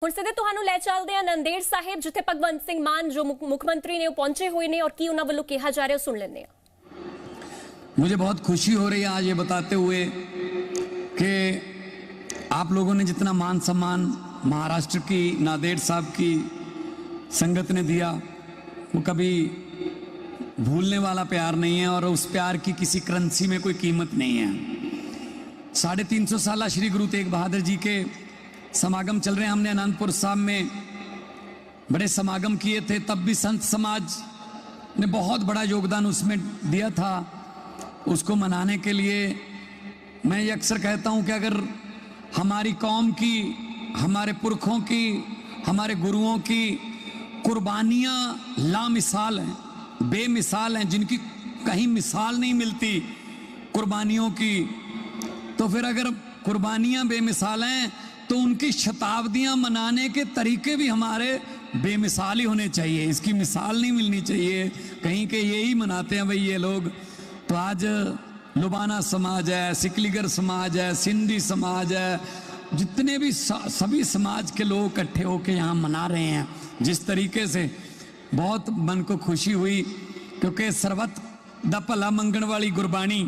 ਹੁਣ ਸਿੱਧੇ ਤੁਹਾਨੂੰ ਲੈ ਚੱਲਦੇ ਆ ਨੰਦੇੜ ਸਾਹਿਬ ਜਿੱਥੇ ਭਗਵੰਤ ਸਿੰਘ ਮਾਨ जो मुख्यमंत्री ने पहुंचे हुए ने और की उन्होंने वालों कहा जा रहा है सुन लेने। मुझे बहुत खुशी हो रही है आज ये बताते हुए कि आप लोगों ने जितना मान सम्मान महाराष्ट्र की नांदेड़ साहब की संगत ने दिया वो कभी भूलने वाला प्यार नहीं है और उस प्यार की किसी करेंसी में कोई कीमत नहीं है। 350 साल श्री गुरु तेग बहादुर जी के समागम चल रहे हैं। हमने आनंदपुर साहब में बड़े समागम किए थे, तब भी संत समाज ने बहुत बड़ा योगदान उसमें दिया था। उसको मनाने के लिए मैं ये अक्सर कहता हूँ कि अगर हमारी कौम की, हमारे पुरखों की, हमारे गुरुओं की कुर्बानियाँ लामिसाल हैं, बेमिसाल हैं, जिनकी कहीं मिसाल नहीं मिलती कुर्बानियों की, तो फिर अगर कुर्बानियाँ बेमिसाल हैं तो उनकी शताब्दियां मनाने के तरीके भी हमारे बेमिसाल ही होने चाहिए। इसकी मिसाल नहीं मिलनी चाहिए कहीं के यही मनाते हैं भाई ये लोग। तो आज लुबाना समाज है, सिकलीगर समाज है, सिंधी समाज है, जितने भी सभी समाज के लोग इकट्ठे होकर यहाँ मना रहे हैं जिस तरीके से, बहुत मन को खुशी हुई क्योंकि सरबत दा भला मंगण वाली गुरबाणी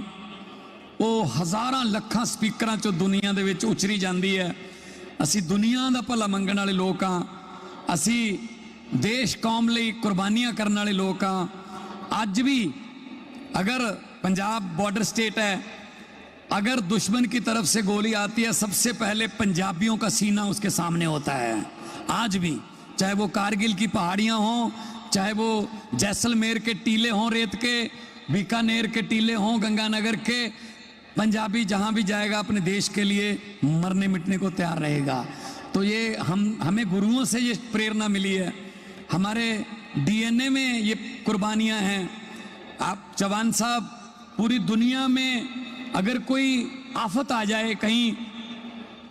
वो हज़ारां लखां स्पीकरां चों दुनिया दे विच उचरी जाती है। असी दुनिया का भला मंगण वाले लोग हाँ, असी देश कौम लई कुर्बानियां करने वाले लोग हाँ। अज भी अगर पंजाब बॉर्डर स्टेट है, अगर दुश्मन की तरफ से गोली आती है सबसे पहले पंजाबियों का सीना उसके सामने होता है। आज भी चाहे वो कारगिल की पहाड़ियाँ हों, चाहे वो जैसलमेर के टीले हों रेत के, बीकानेर के टीले हों, गंगानगर के, पंजाबी जहाँ भी जाएगा अपने देश के लिए मरने मिटने को तैयार रहेगा। तो ये हमें गुरुओं से ये प्रेरणा मिली है, हमारे डीएनए में ये कुर्बानियाँ हैं। आप जवान साहब, पूरी दुनिया में अगर कोई आफत आ जाए, कहीं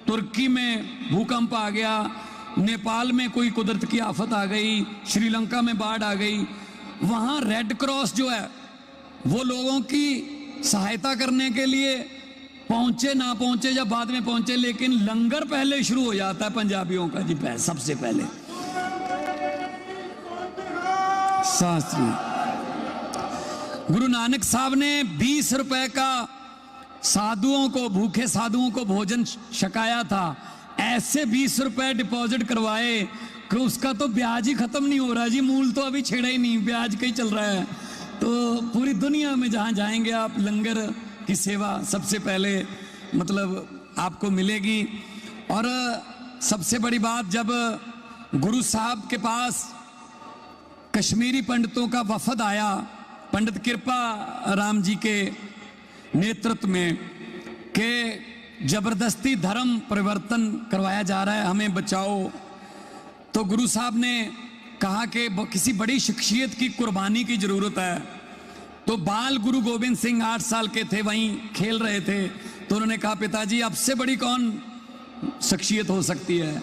तुर्की में भूकंप आ गया, नेपाल में कोई कुदरत की आफत आ गई, श्रीलंका में बाढ़ आ गई, वहाँ रेड क्रॉस जो है वो लोगों की सहायता करने के लिए पहुंचे ना पहुंचे या बाद में पहुंचे, लेकिन लंगर पहले शुरू हो जाता है पंजाबियों का जी, सबसे पहले। शास्त्री गुरु नानक साहब ने 20 रुपए का साधुओं को, भूखे साधुओं को भोजन छकाया था। ऐसे 20 रुपए डिपॉजिट करवाए कि उसका तो ब्याज ही खत्म नहीं हो रहा जी, मूल तो अभी छेड़ा ही नहीं, ब्याज का ही चल रहा है। तो पूरी दुनिया में जहाँ जाएंगे आप, लंगर की सेवा सबसे पहले मतलब आपको मिलेगी। और सबसे बड़ी बात, जब गुरु साहब के पास कश्मीरी पंडितों का वफद आया, पंडित कृपा राम जी के नेतृत्व में, के जबरदस्ती धर्म परिवर्तन करवाया जा रहा है, हमें बचाओ, तो गुरु साहब ने कहा कि किसी बड़ी शख्सियत की कुर्बानी की जरूरत है। तो बाल गुरु गोविंद सिंह 8 साल के थे, वहीं खेल रहे थे, तो उन्होंने कहा पिताजी अब से बड़ी कौन शख्सियत हो सकती है।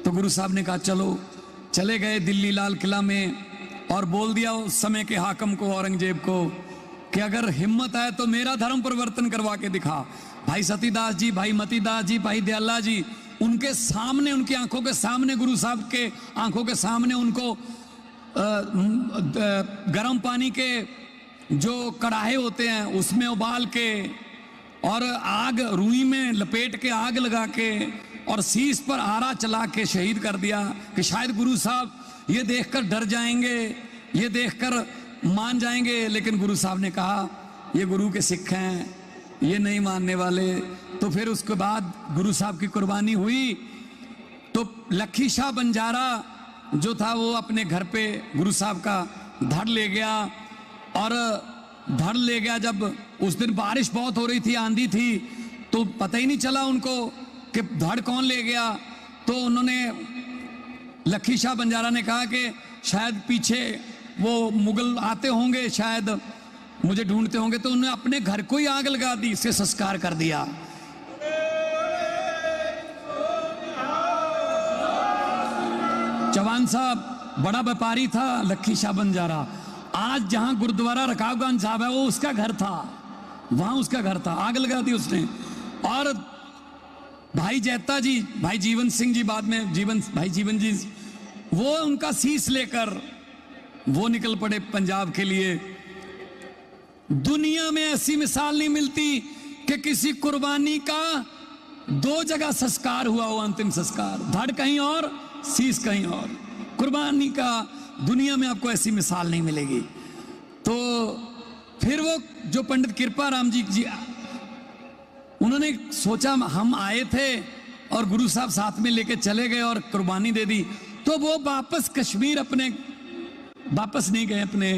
तो गुरु साहब ने कहा चलो, चले गए दिल्ली लाल किला में और बोल दिया उस समय के हाकम को, औरंगजेब को, कि अगर हिम्मत है तो मेरा धर्म परिवर्तन करवा के दिखा। भाई सतीदास जी, भाई मतीदास जी, भाई दयाला जी, उनके सामने, उनकी आंखों के सामने, गुरु साहब के आंखों के सामने उनको गर्म पानी के जो कढ़ाहे होते हैं उसमें उबाल के और आग रुई में लपेट के आग लगा के और शीश पर आरा चला के शहीद कर दिया कि शायद गुरु साहब ये देखकर डर जाएंगे, ये देखकर मान जाएंगे। लेकिन गुरु साहब ने कहा ये गुरु के सिख हैं, ये नहीं मानने वाले। तो फिर उसके बाद गुरु साहब की कुर्बानी हुई तो लखी शाह बंजारा जो था वो अपने घर पे गुरु साहब का धड़ ले गया। और धड़ ले गया, जब उस दिन बारिश बहुत हो रही थी, आंधी थी, तो पता ही नहीं चला उनको कि धड़ कौन ले गया। तो उन्होंने, लखी शाह बंजारा ने कहा कि शायद पीछे वो मुगल आते होंगे, शायद मुझे ढूंढते होंगे, तो उन्होंने अपने घर को ही आग लगा दी, इससे संस्कार कर दिया। चौहान साहब बड़ा व्यापारी था लखी शाह बंजारा। आज जहां गुरुद्वारा रकाबगंज साहब है वो उसका घर था, वहां उसका घर था, आग लगा दी उसने। और भाई जैता जी, भाई जीवन सिंह जी, बाद में भाई जीवन जी, वो उनका शीश लेकर वो निकल पड़े पंजाब के लिए। दुनिया में ऐसी मिसाल नहीं मिलती कि किसी कुर्बानी का 2 जगह संस्कार हुआ हो, अंतिम संस्कार, धड़ कहीं और शीश कहीं और। कुर्बानी का दुनिया में आपको ऐसी मिसाल नहीं मिलेगी। तो फिर वो जो पंडित कृपाराम जी उन्होंने सोचा, हम आए थे और गुरु साहब साथ में लेके चले गए और कुर्बानी दे दी, तो वो वापस कश्मीर अपने वापस नहीं गए अपने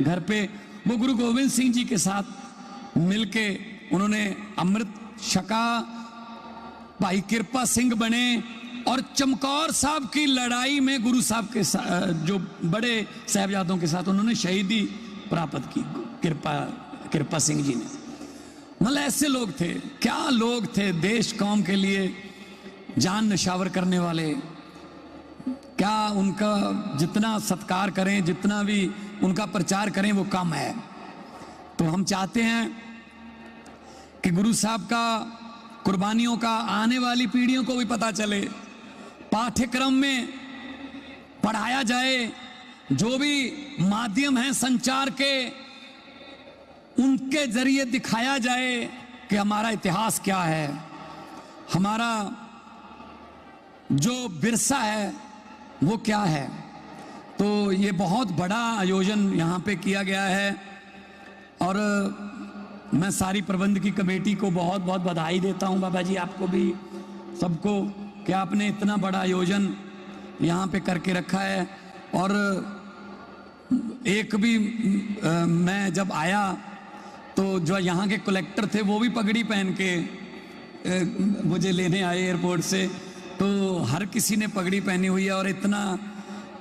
घर पे। वो गुरु गोविंद सिंह जी के साथ मिलके उन्होंने अमृत छका, भाई कृपा सिंह बने और चमकौर साहब की लड़ाई में गुरु साहब के साथ, जो बड़े साहबजादों के साथ उन्होंने शहीदी प्राप्त की, कृपा सिंह जी ने। मतलब ऐसे लोग थे, क्या लोग थे, देश कौम के लिए जान नशावर करने वाले। क्या उनका जितना सत्कार करें, जितना भी उनका प्रचार करें वो कम है। तो हम चाहते हैं कि गुरु साहब का, कुर्बानियों का आने वाली पीढ़ियों को भी पता चले, पाठ्यक्रम में पढ़ाया जाए, जो भी माध्यम हैं संचार के उनके जरिए दिखाया जाए कि हमारा इतिहास क्या है, हमारा जो विरसा है वो क्या है। तो ये बहुत बड़ा आयोजन यहाँ पे किया गया है और मैं सारी प्रबंध की कमेटी को बहुत बहुत बधाई देता हूँ, बाबा जी आपको भी, सबको, कि आपने इतना बड़ा आयोजन यहाँ पे करके रखा है। और एक भी मैं जब आया तो जो यहाँ के कलेक्टर थे वो भी पगड़ी पहन के मुझे लेने आए एयरपोर्ट से, तो हर किसी ने पगड़ी पहनी हुई है और इतना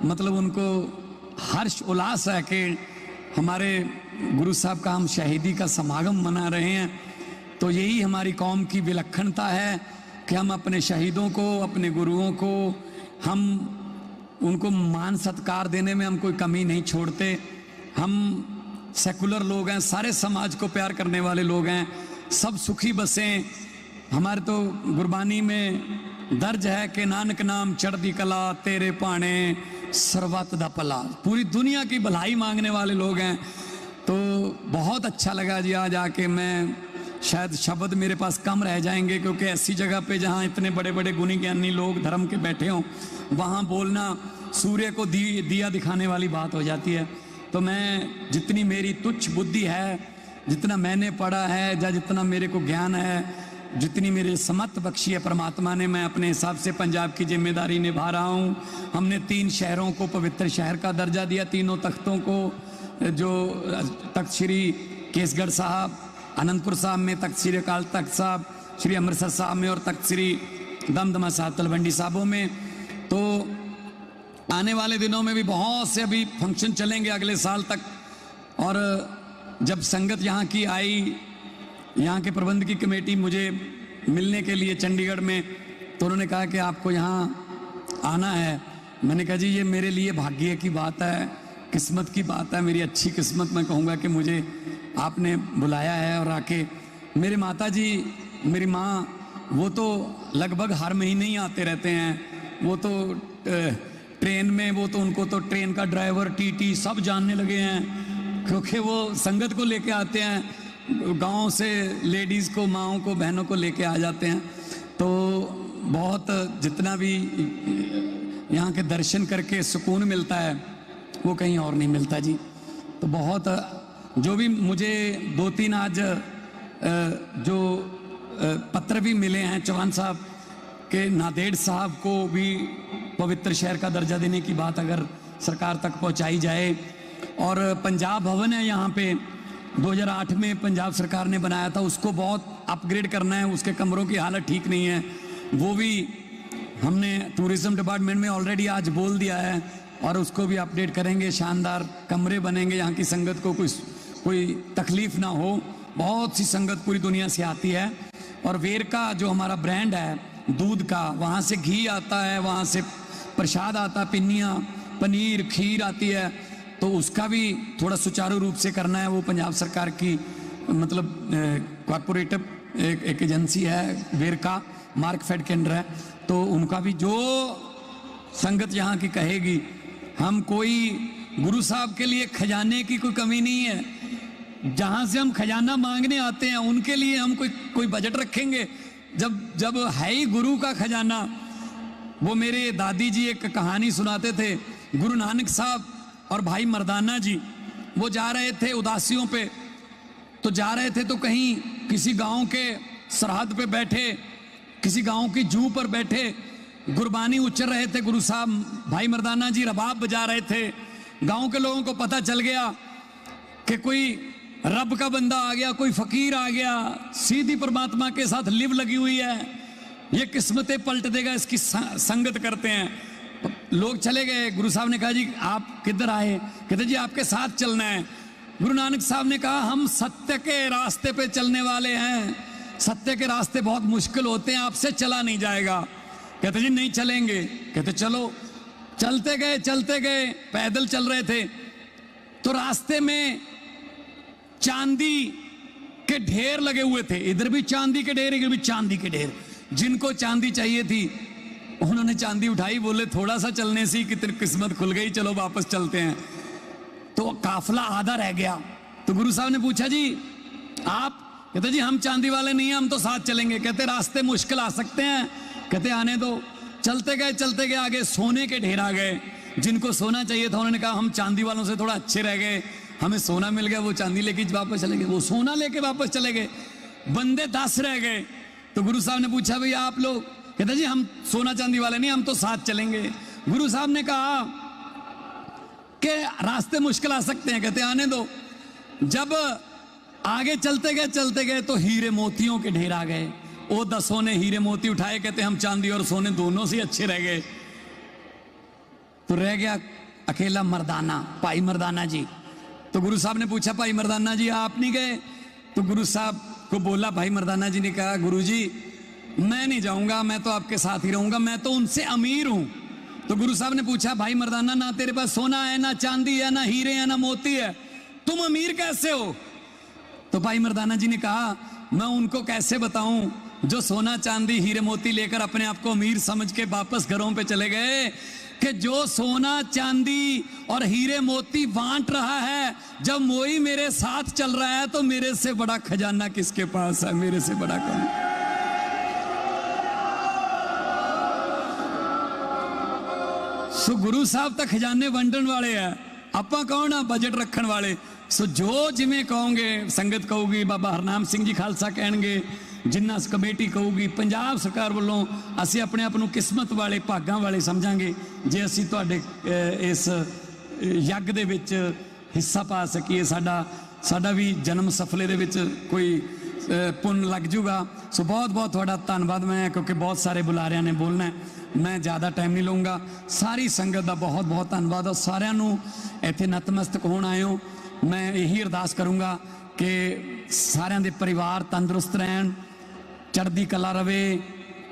मतलब उनको हर्ष उल्लास है कि हमारे गुरु साहब का हम शहीदी का समागम मना रहे हैं। तो यही हमारी कौम की विलक्षणता है कि हम अपने शहीदों को, अपने गुरुओं को, हम उनको मान सत्कार देने में हम कोई कमी नहीं छोड़ते। हम सेकुलर लोग हैं, सारे समाज को प्यार करने वाले लोग हैं, सब सुखी बसें। हमारे तो गुरबानी में दर्ज है कि नानक नाम चढ़दी कला तेरे पाने सर्वत दा भला, पूरी दुनिया की भलाई मांगने वाले लोग हैं। तो बहुत अच्छा लगा जी आज आके। मैं शायद शब्द मेरे पास कम रह जाएंगे क्योंकि ऐसी जगह पे जहाँ इतने बड़े बड़े गुणी ज्ञानी लोग धर्म के बैठे हों, वहाँ बोलना सूर्य को दिया दिखाने वाली बात हो जाती है। तो मैं, जितनी मेरी तुच्छ बुद्धि है, जितना मैंने पढ़ा है या जितना मेरे को ज्ञान है, जितनी मेरे समत बख्शी है परमात्मा ने, मैं अपने हिसाब से पंजाब की जिम्मेदारी निभा रहा हूँ। हमने 3 शहरों को पवित्र शहर का दर्जा दिया, तीनों तख्तों को, जो तख्त श्री केसगढ़ साहब, आनंदपुर साहब में, तख्त श्री अकाल तख्त साहब, श्री अमृतसर साहब में और तख्त श्री दमदमा साहब तलवंडी साहबों में। तो आने वाले दिनों में भी बहुत से अभी फंक्शन चलेंगे अगले साल तक। और जब संगत यहाँ की आई, यहाँ के प्रबंध की कमेटी मुझे मिलने के लिए चंडीगढ़ में, तो उन्होंने कहा कि आपको यहाँ आना है। मैंने कहा जी ये मेरे लिए भाग्य की बात है, किस्मत की बात है, मेरी अच्छी किस्मत मैं कहूँगा कि मुझे आपने बुलाया है। और आके मेरे माता जी, मेरी माँ, वो तो लगभग हर महीने ही आते रहते हैं। वो तो ट्रेन में, वो तो उनको तो ट्रेन का ड्राइवर, टीटी सब जानने लगे हैं, क्योंकि वो संगत को लेके आते हैं, गांव से लेडीज़ को, माँओं को, बहनों को लेके आ जाते हैं। तो बहुत जितना भी यहाँ के दर्शन करके सुकून मिलता है वो कहीं और नहीं मिलता जी। तो बहुत, जो भी मुझे 2-3 आज जो पत्र भी मिले हैं चौहान साहब के, नांदेड़ साहब को भी पवित्र शहर का दर्जा देने की बात अगर सरकार तक पहुंचाई जाए। और पंजाब भवन है यहाँ पे, 2008 में पंजाब सरकार ने बनाया था, उसको बहुत अपग्रेड करना है, उसके कमरों की हालत ठीक नहीं है, वो भी हमने टूरिज्म डिपार्टमेंट में ऑलरेडी आज बोल दिया है और उसको भी अपडेट करेंगे। शानदार कमरे बनेंगे, यहाँ की संगत को कोई तकलीफ ना हो। बहुत सी संगत पूरी दुनिया से आती है। और वेरका जो हमारा ब्रांड है दूध का, वहाँ से घी आता है, वहाँ से प्रसाद आता है, पिन्नियाँ, पनीर, खीर आती है, तो उसका भी थोड़ा सुचारू रूप से करना है। वो पंजाब सरकार की मतलब कॉर्पोरेटिव एक एजेंसी है वेरका, मार्कफेड के अंडर है, तो उनका भी जो संगत यहाँ की कहेगी, हम कोई गुरु साहब के लिए खजाने की कोई कमी नहीं है। जहाँ से हम खजाना मांगने आते हैं उनके लिए हम कोई बजट रखेंगे। जब है ही गुरु का खजाना। वो मेरे दादी जी एक कहानी सुनाते थे, गुरु नानक साहब और भाई मर्दाना जी वो जा रहे थे उदासियों पे, तो जा रहे थे तो कहीं किसी गांव के सरहद पे बैठे, किसी गांव की जू पर बैठे गुरबानी उच्चर रहे थे गुरु साहब। भाई मर्दाना जी रबाब बजा रहे थे। गांव के लोगों को पता चल गया कि कोई रब का बंदा आ गया, कोई फकीर आ गया, सीधी परमात्मा के साथ लिव लगी हुई है, ये किस्मतें पलट देगा, इसकी संगत करते हैं। लोग चले गए। गुरु साहब ने कहा जी आप किधर आए? कहते जी आपके साथ चलना है। गुरु नानक साहब ने कहा हम सत्य के रास्ते पे चलने वाले हैं, सत्य के रास्ते बहुत मुश्किल होते हैं, आपसे चला नहीं जाएगा। कहते जी नहीं चलेंगे। कहते चलो। चलते गए, पैदल चल रहे थे तो रास्ते में चांदी के ढेर लगे हुए थे, इधर भी चांदी के ढेर, इधर भी चांदी के ढेर। जिनको चांदी चाहिए थी उन्होंने चांदी उठाई, बोले थोड़ा सा चलने से ही कितनी किस्मत खुल गई, चलो वापस चलते हैं। तो काफला आधा रह गया। तो गुरु साहब ने पूछा जी आप? कहते जी हम चांदी वाले नहीं हैं, हम तो साथ चलेंगे। कहते रास्ते मुश्किल आ सकते हैं। कहते आने दो। चलते गए आगे सोने के ढेर आ गए। जिनको सोना चाहिए था उन्होंने कहा हम चांदी वालों से थोड़ा अच्छे रह गए, हमें सोना मिल गया, वो चांदी लेके वापस चले गए, वो सोना लेके वापस चले गए। बंदे 10 रह गए। तो गुरु साहब ने पूछा भैया आप लोग? कहते जी हम सोना चांदी वाले नहीं, हम तो साथ चलेंगे। गुरु साहब ने कहा कि रास्ते मुश्किल आ सकते हैं। कहते आने दो। जब आगे चलते गए तो हीरे मोतियों के ढेर आ गए। वो 10 ने हीरे मोती उठाए। कहते हम चांदी और सोने दोनों से अच्छे रह गए। तो रह गया अकेला मर्दाना, भाई मर्दाना जी। तो गुरु साहब ने पूछा भाई मर्दाना जी आप नहीं गए? तो गुरु साहब को बोला, भाई मर्दाना जी ने कहा गुरु जी मैं नहीं जाऊंगा, मैं तो आपके साथ ही रहूंगा, मैं तो उनसे अमीर हूं। तो गुरु साहब ने पूछा भाई मर्दाना ना तेरे पास सोना है, ना चांदी है, ना हीरे है, ना मोती है, तुम अमीर कैसे हो? तो भाई मर्दाना जी ने कहा मैं उनको कैसे बताऊं जो सोना चांदी हीरे मोती लेकर अपने आप को अमीर समझ के वापस घरों पे चले गए, कि जो सोना चांदी और हीरे मोती बांट रहा है, जब मोई मेरे साथ चल रहा है तो मेरे से बड़ा खजाना किसके पास है, मेरे से बड़ा कौन? सो गुरु साहब तो खजाने वंडन वाले है, ਆਪਾਂ कौन आ बजट रखन वाले। सो जो जिमें कहोगे, संगत कहूगी, बाबा हरनाम सिंह जी खालसा कहणगे, जिन्ना कमेटी कहूगी, पंजाब सरकार वालों असी अपने आप को किस्मत वाले भागां वाले समझांगे जे असी तुहाडे इस यज्ञ दे विच हिस्सा पा सकीए, साडा भी जन्म सफले दे विच कोई पुण्य लग जूगा। सो बहुत बहुत तुहाडा धन्नवाद। मैं क्योंकि बहुत सारे बुलारियां ने बोलना है, मैं ज़्यादा टाइम नहीं लूँगा। सारी संगत का बहुत बहुत धन्नवाद और सारिਆਂ ਨੂੰ ਇੱਥੇ ਨਤਮਸਤਕ ਹੋਣ ਆਏ ਹੋ। मैं यही अरदास करूँगा कि सारिਆਂ ਦੇ परिवार तंदुरुस्त रहन, चढ़दी कला रवे,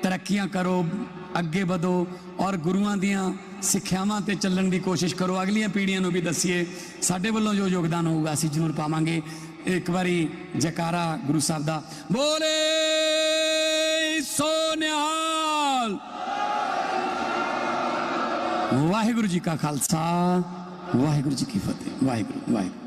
तरक्कियां करो, अगे बढ़ो और गुरुआं दियां सिक्ख्यावां ते चलण की कोशिश करो। अगलियां पीढ़ियां नूं भी दसीए, साडे वल्लों जो योगदान होगा असीं जरूर पावांगे। एक बारी जयकारा गुरु साहब दा बोले सो निहाल। वाहिगुरु जी का खालसा, वाहिगुरु जी की फतेह। वाहिगुरु वाहिगुरु।